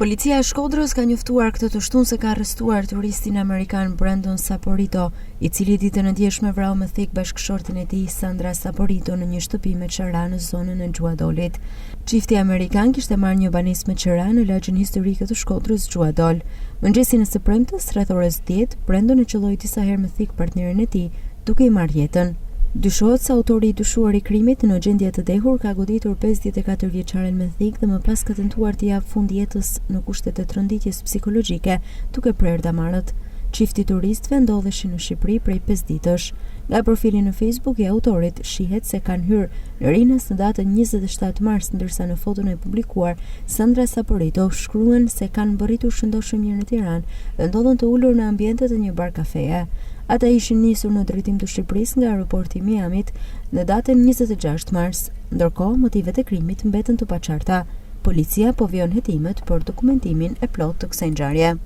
Policia e Shkodrës ka njoftuar këtë të shtunë se ka arrestuar turistin amerikan Brandon Saporito, i cili ditën e djeshme vrau me thik bashkëshorten e tij Sandra Saporito në një shtëpi me qera në zonën e Gjuadolit. Çifti amerikan kishte marrë një banesë me qera në lagjën historike të Shkodrës Gjuadol. Mëngjesin e së premtes, rreth orës 10, Brandon e qelloi disa herë me thik partnerin e tij, duke i marrë jetën. Dyshohet se autori i dyshuar i krimit në gjendje të dehur ka goditur 54 vjeçaren me thik dhe më pas ka tentuar të japë fund jetës në kushte të tronditjes psikologjike, duke prerë damarët. Çifti turistëve ndodheshin në Shqipëri prej 5 ditësh. Nga profili në Facebook i autorit shihet se kanë hyrë në Rinas në datën 27 mars, ndërsa në foton e publikuar Sandra Saporito shkruan se kanë mbërritur shëndoshëm mirë në Tiranë dhe ndodhen të ulur në ambientet e një bar kafeje. Ata ishin nisur në drejtim të Shqipërisë nga aeroporti i Miamit në datën 26 mars, ndërkohë motivet e krimit mbeten të paqarta. Policia po vjon hetimet për dokumentimin e plotë të kësaj ngjarje.